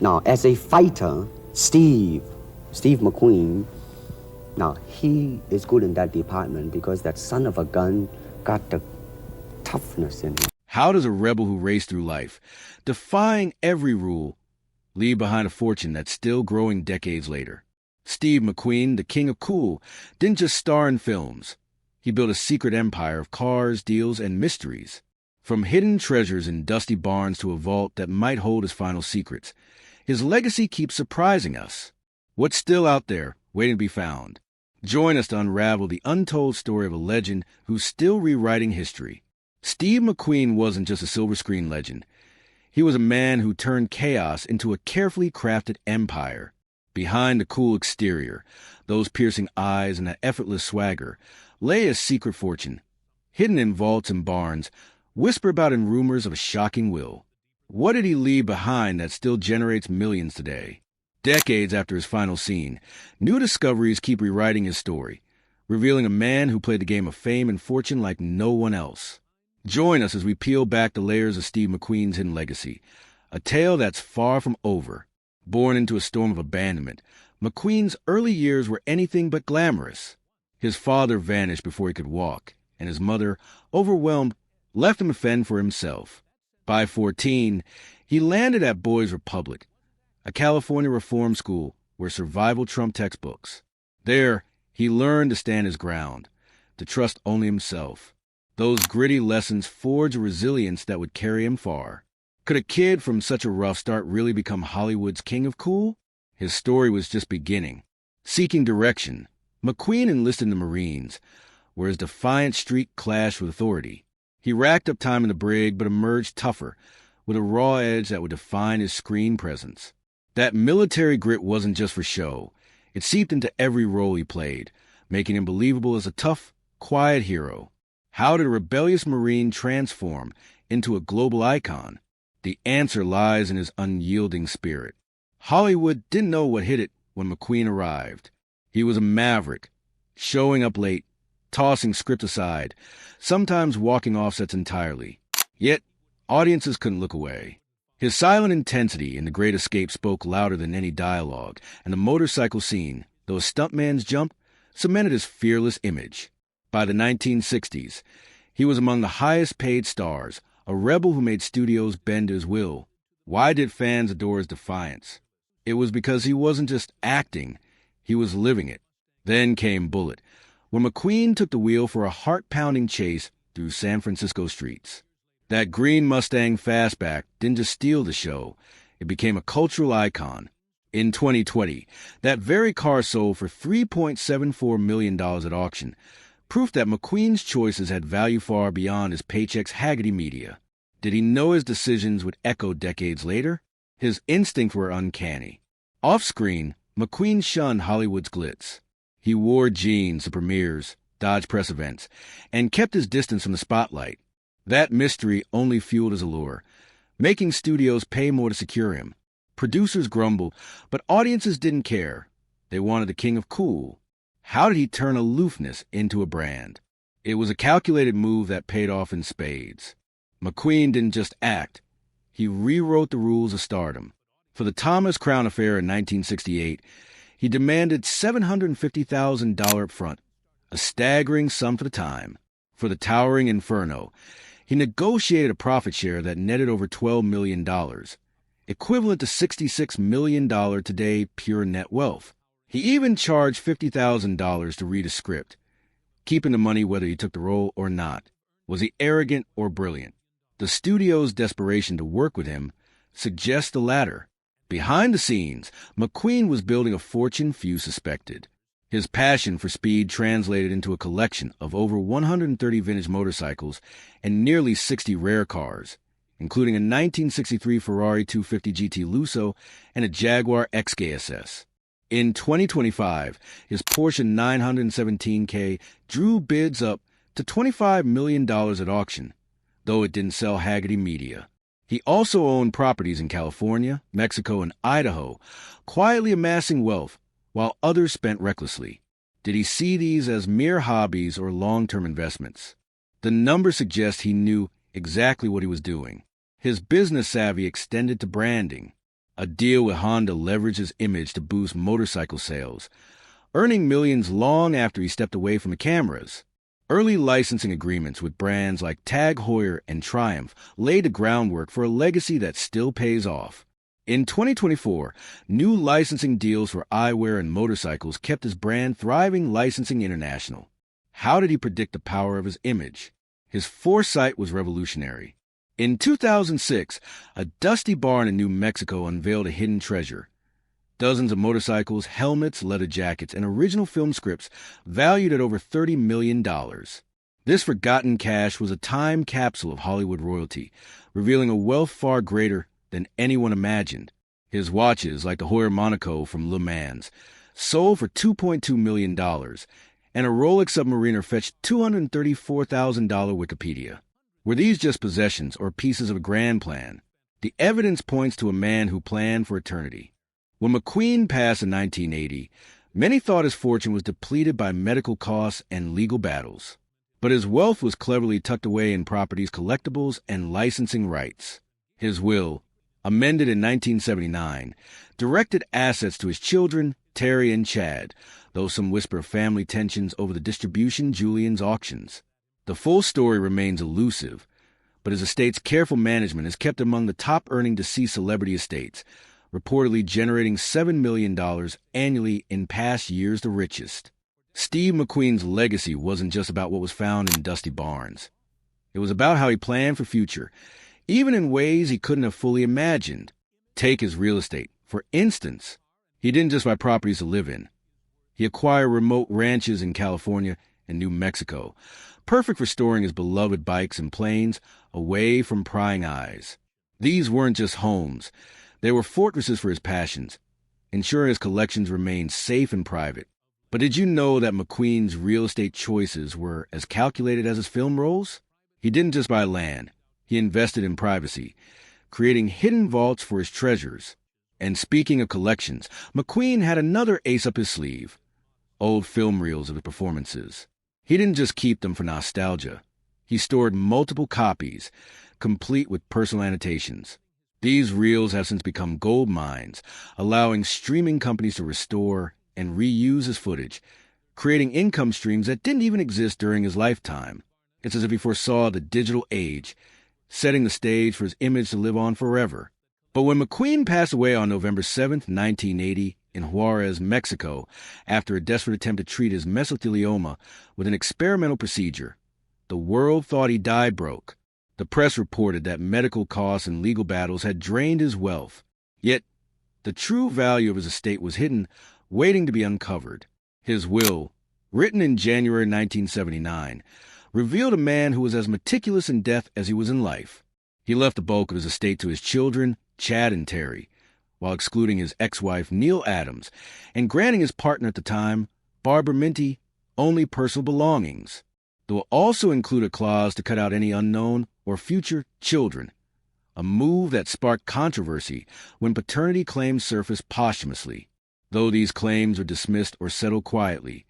Now, as a fighter, Steve McQueen, now he is good in that department because that son of a gun got the toughness in him. How does a rebel who raced through life, defying every rule, leave behind a fortune that's still growing decades later? Steve McQueen, the king of cool, didn't just star in films. He built a secret empire of cars, deals, and mysteries. From hidden treasures in dusty barns to a vault that might hold his final secrets, his legacy keeps surprising us. What's still out there, waiting to be found? Join us to unravel the untold story of a legend who's still rewriting history. Steve McQueen wasn't just a silver screen legend. He was a man who turned chaos into a carefully crafted empire. Behind the cool exterior, those piercing eyes and that effortless swagger, lay a secret fortune, hidden in vaults and barns, whispered about in rumors of a shocking will. What did he leave behind that still generates millions today? Decades after his final scene, new discoveries keep rewriting his story, revealing a man who played the game of fame and fortune like no one else. Join us as we peel back the layers of Steve McQueen's hidden legacy, a tale that's far from over. Born into a storm of abandonment, McQueen's early years were anything but glamorous. His father vanished before he could walk, and his mother, overwhelmed, left him to fend for himself. By 14, he landed at Boys Republic, a California reform school where survival trumped textbooks. There, he learned to stand his ground, to trust only himself. Those gritty lessons forged a resilience that would carry him far. Could a kid from such a rough start really become Hollywood's king of cool? His story was just beginning. Seeking direction, McQueen enlisted in the Marines, where his defiant streak clashed with authority. He racked up time in the brig, but emerged tougher, with a raw edge that would define his screen presence. That military grit wasn't just for show. It seeped into every role he played, making him believable as a tough, quiet hero. How did a rebellious Marine transform into a global icon? The answer lies in his unyielding spirit. Hollywood didn't know what hit it when McQueen arrived. He was a maverick, showing up late, tossing script aside, sometimes walking off sets entirely. Yet, audiences couldn't look away. His silent intensity in The Great Escape spoke louder than any dialogue, and the motorcycle scene, though a stuntman's jump, cemented his fearless image. By the 1960s, he was among the highest-paid stars, a rebel who made studios bend to his will. Why did fans adore his defiance? It was because he wasn't just acting, he was living it. Then came Bullet, when McQueen took the wheel for a heart-pounding chase through San Francisco streets. That green Mustang fastback didn't just steal the show, it became a cultural icon. In 2020, that very car sold for $3.74 million at auction, proof that McQueen's choices had value far beyond his paycheck's Haggity media. Did he know his decisions would echo decades later? His instincts were uncanny. Off-screen, McQueen shunned Hollywood's glitz. He wore jeans to premieres, dodged press events, and kept his distance from the spotlight. That mystery only fueled his allure, making studios pay more to secure him. Producers grumbled, but audiences didn't care. They wanted the king of cool. How did he turn aloofness into a brand? It was a calculated move that paid off in spades. McQueen didn't just act. He rewrote the rules of stardom. For the Thomas Crown Affair in 1968, he demanded $750,000 up front, a staggering sum for the time. For the Towering Inferno, he negotiated a profit share that netted over $12 million, equivalent to $66 million today pure net wealth. He even charged $50,000 to read a script, keeping the money whether he took the role or not. Was he arrogant or brilliant? The studio's desperation to work with him suggests the latter. Behind the scenes, McQueen was building a fortune few suspected. His passion for speed translated into a collection of over 130 vintage motorcycles and nearly 60 rare cars, including a 1963 Ferrari 250 GT Lusso and a Jaguar XKSS. In 2025, his Porsche 917K drew bids up to $25 million at auction, though it didn't sell Haggity media. He also owned properties in California, Mexico, and Idaho, quietly amassing wealth, while others spent recklessly. Did he see these as mere hobbies or long-term investments? The numbers suggest he knew exactly what he was doing. His business savvy extended to branding. A deal with Honda leveraged his image to boost motorcycle sales, earning millions long after he stepped away from the cameras. Early licensing agreements with brands like Tag Heuer and Triumph laid the groundwork for a legacy that still pays off. In 2024, new licensing deals for eyewear and motorcycles kept his brand thriving. Licensing International. How did he predict the power of his image? His foresight was revolutionary. In 2006, a dusty barn in New Mexico unveiled a hidden treasure. Dozens of motorcycles, helmets, leather jackets, and original film scripts valued at over $30 million. This forgotten cache was a time capsule of Hollywood royalty, revealing a wealth far greater than anyone imagined. His watches, like the Heuer Monaco from Le Mans, sold for $2.2 million, and a Rolex Submariner fetched $234,000. Wikipedia. Were these just possessions or pieces of a grand plan? The evidence points to a man who planned for eternity. When McQueen passed in 1980, many thought his fortune was depleted by medical costs and legal battles. But his wealth was cleverly tucked away in properties, collectibles, and licensing rights. His will, amended in 1979, directed assets to his children, Terry and Chad, though some whisper of family tensions over the distribution Julian's auctions. The full story remains elusive, but his estate's careful management has kept him among the top-earning deceased celebrity estates, reportedly generating $7 million annually in past years, the richest. Steve McQueen's legacy wasn't just about what was found in dusty barns. It was about how he planned for future, even in ways he couldn't have fully imagined. Take his real estate. For instance, he didn't just buy properties to live in. He acquired remote ranches in California and New Mexico, perfect for storing his beloved bikes and planes away from prying eyes. These weren't just homes. They were fortresses for his passions, ensuring his collections remained safe and private. But did you know that McQueen's real estate choices were as calculated as his film roles? He didn't just buy land. He invested in privacy, creating hidden vaults for his treasures. And speaking of collections, McQueen had another ace up his sleeve: old film reels of his performances. He didn't just keep them for nostalgia. He stored multiple copies, complete with personal annotations. These reels have since become gold mines, allowing streaming companies to restore and reuse his footage, creating income streams that didn't even exist during his lifetime. It's as if he foresaw the digital age, setting the stage for his image to live on forever. But when McQueen passed away on November 7, 1980, in Juarez, Mexico, after a desperate attempt to treat his mesothelioma with an experimental procedure, the world thought he died broke. The press reported that medical costs and legal battles had drained his wealth. Yet, the true value of his estate was hidden, waiting to be uncovered. His will, written in January 1979, revealed a man who was as meticulous in death as he was in life. He left the bulk of his estate to his children, Chad and Terry, while excluding his ex-wife, Neil Adams, and granting his partner at the time, Barbara Minty, only personal belongings. There will also include a clause to cut out any unknown or future children, a move that sparked controversy when paternity claims surfaced posthumously. Though these claims were dismissed or settled quietly,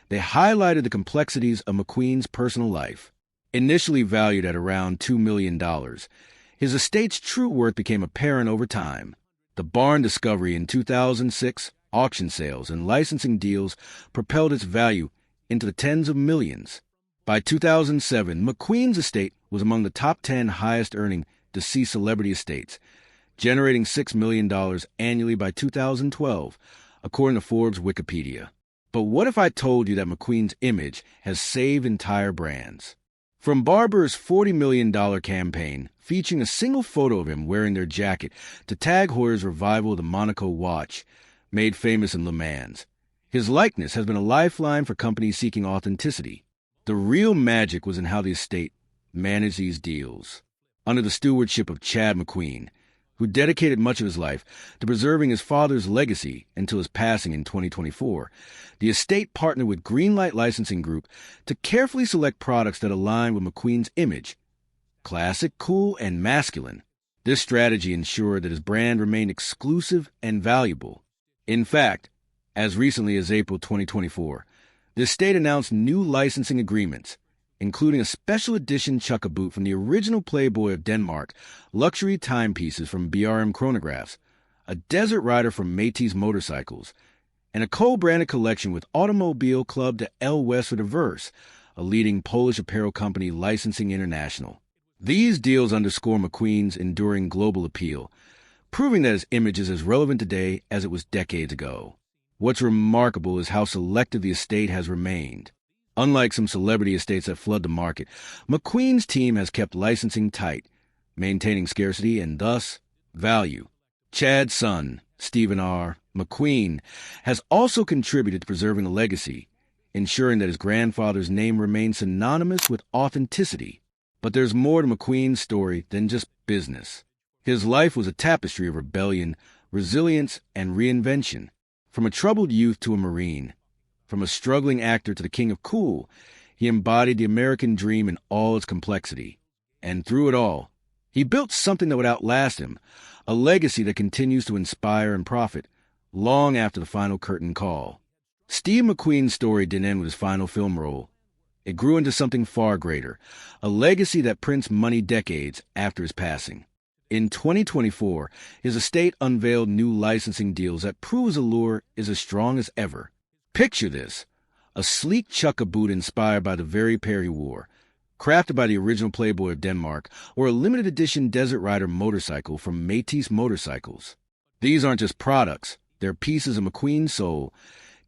they highlighted the complexities of McQueen's personal life. Initially valued at around $2 million, his estate's true worth became apparent over time. The barn discovery in 2006, auction sales, and licensing deals propelled its value into the tens of millions. By 2007, McQueen's estate was among the top 10 highest-earning deceased celebrity estates, generating $6 million annually by 2012, according to Forbes Wikipedia. But what if I told you that McQueen's image has saved entire brands? From Barber's $40 million campaign, featuring a single photo of him wearing their jacket, to Tag Heuer's revival of the Monaco watch, made famous in Le Mans, his likeness has been a lifeline for companies seeking authenticity. The real magic was in how the estate managed these deals. Under the stewardship of Chad McQueen, who dedicated much of his life to preserving his father's legacy until his passing in 2024, the estate partnered with Greenlight Licensing Group to carefully select products that align with McQueen's image: classic, cool, and masculine. This strategy ensured that his brand remained exclusive and valuable. In fact, as recently as April 2024, the estate announced new licensing agreements, including a special edition Chuck-a-boot from the original Playboy of Denmark, luxury timepieces from BRM Chronographs, a desert rider from Métis Motorcycles, and a co-branded collection with Automobile Club de El West Diverse, a leading Polish apparel company licensing international. These deals underscore McQueen's enduring global appeal, proving that his image is as relevant today as it was decades ago. What's remarkable is how selective the estate has remained. Unlike some celebrity estates that flood the market, McQueen's team has kept licensing tight, maintaining scarcity and thus value. Chad's son, Stephen R. McQueen, has also contributed to preserving the legacy, ensuring that his grandfather's name remains synonymous with authenticity. But there's more to McQueen's story than just business. His life was a tapestry of rebellion, resilience, and reinvention. From a troubled youth to a Marine, from a struggling actor to the king of cool, he embodied the American dream in all its complexity. And through it all, he built something that would outlast him, a legacy that continues to inspire and profit, long after the final curtain call. Steve McQueen's story didn't end with his final film role. It grew into something far greater, a legacy that prints money decades after his passing. In 2024, his estate unveiled new licensing deals that prove his allure is as strong as ever. Picture this, a sleek chukka boot inspired by the very pair he wore, crafted by the original Playboy of Denmark, or a limited edition Desert Rider motorcycle from Métis Motorcycles. These aren't just products, they're pieces of McQueen's soul,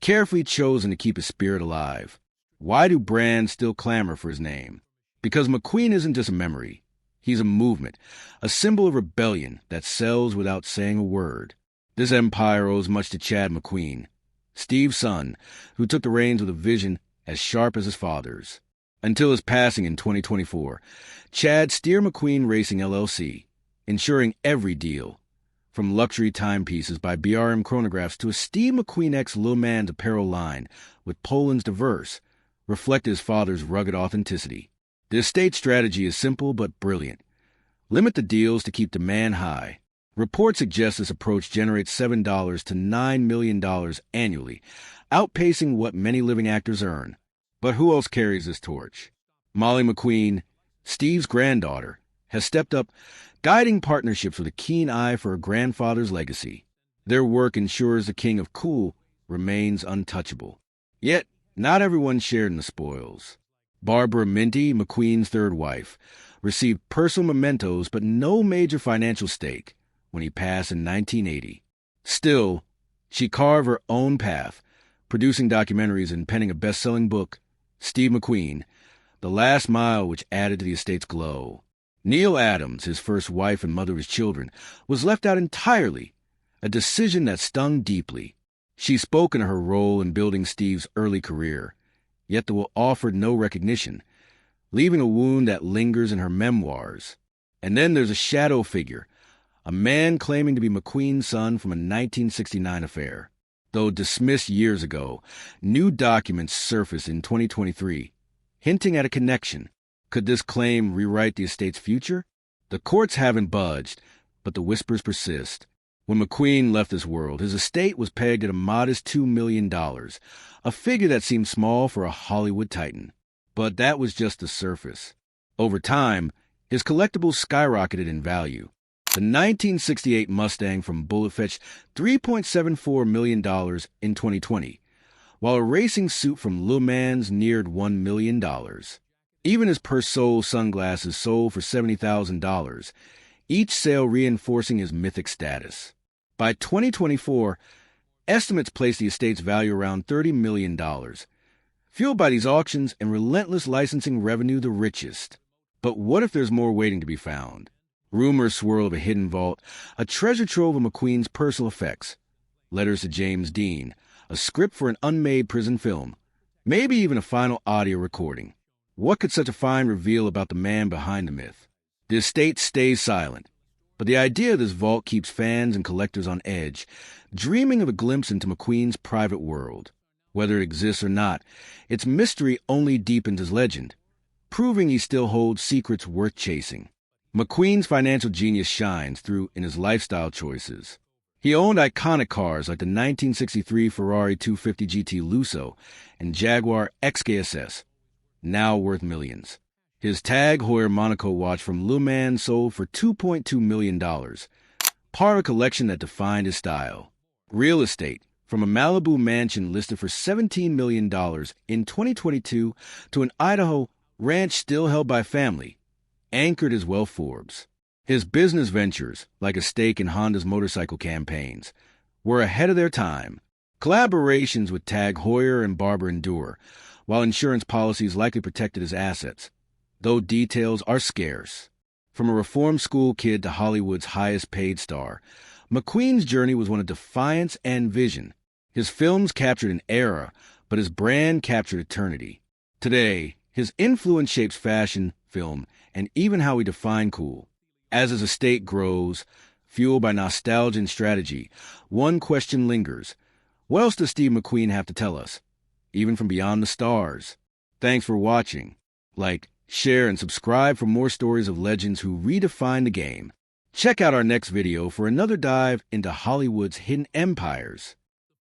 carefully chosen to keep his spirit alive. Why do brands still clamor for his name? Because McQueen isn't just a memory. He's a movement, a symbol of rebellion that sells without saying a word. This empire owes much to Chad McQueen, Steve's son, who took the reins with a vision as sharp as his father's. Until his passing in 2024, Chad steered McQueen Racing LLC, ensuring every deal, from luxury timepieces by BRM chronographs to a Steve McQueen X Le Mans apparel line with Poland's diverse, reflected his father's rugged authenticity. The estate strategy is simple but brilliant. Limit the deals to keep demand high. Reports suggest this approach generates $7 to $9 million annually, outpacing what many living actors earn. But who else carries this torch? Molly McQueen, Steve's granddaughter, has stepped up, guiding partnerships with a keen eye for her grandfather's legacy. Their work ensures the king of cool remains untouchable. Yet, not everyone shared in the spoils. Barbara Minty, McQueen's third wife, received personal mementos but no major financial stake when he passed in 1980. Still, she carved her own path, producing documentaries and penning a best-selling book, Steve McQueen, The Last Mile, which added to the estate's glow. Neil Adams, his first wife and mother of his children, was left out entirely, a decision that stung deeply. She spoke in her role in building Steve's early career, yet the will offered no recognition, leaving a wound that lingers in her memoirs. And then there's a shadow figure, a man claiming to be McQueen's son from a 1969 affair. Though dismissed years ago, new documents surfaced in 2023, hinting at a connection. Could this claim rewrite the estate's future? The courts haven't budged, but the whispers persist. When McQueen left this world, his estate was pegged at a modest $2 million, a figure that seemed small for a Hollywood titan. But that was just the surface. Over time, his collectibles skyrocketed in value. The 1968 Mustang from Bullitt fetched $3.74 million in 2020, while a racing suit from Le Mans neared $1 million. Even his Persoul sunglasses sold for $70,000, each sale reinforcing his mythic status. By 2024, estimates place the estate's value around $30 million, fueled by these auctions and relentless licensing revenue the richest. But what if there's more waiting to be found? Rumors swirl of a hidden vault, a treasure trove of McQueen's personal effects, letters to James Dean, a script for an unmade prison film, maybe even a final audio recording. What could such a find reveal about the man behind the myth? The estate stays silent, but the idea of this vault keeps fans and collectors on edge, dreaming of a glimpse into McQueen's private world. Whether it exists or not, its mystery only deepens his legend, proving he still holds secrets worth chasing. McQueen's financial genius shines through in his lifestyle choices. He owned iconic cars like the 1963 Ferrari 250 GT Lusso and Jaguar XKSS, now worth millions. His Tag Heuer Monaco watch from Le Mans sold for $2.2 million, part of a collection that defined his style. Real estate, from a Malibu mansion listed for $17 million in 2022 to an Idaho ranch still held by family, anchored his wealth Forbes. His business ventures, like a stake in Honda's motorcycle campaigns, were ahead of their time. Collaborations with Tag Heuer and Barbara Endure, while insurance policies likely protected his assets, though details are scarce. From a reform school kid to Hollywood's highest-paid star, McQueen's journey was one of defiance and vision. His films captured an era, but his brand captured eternity. Today, his influence shapes fashion, film, and even how we define cool. As his estate grows, fueled by nostalgia and strategy, one question lingers. What else does Steve McQueen have to tell us, even from beyond the stars? Thanks for watching. Like, share, and subscribe for more stories of legends who redefine the game. Check out our next video for another dive into Hollywood's hidden empires.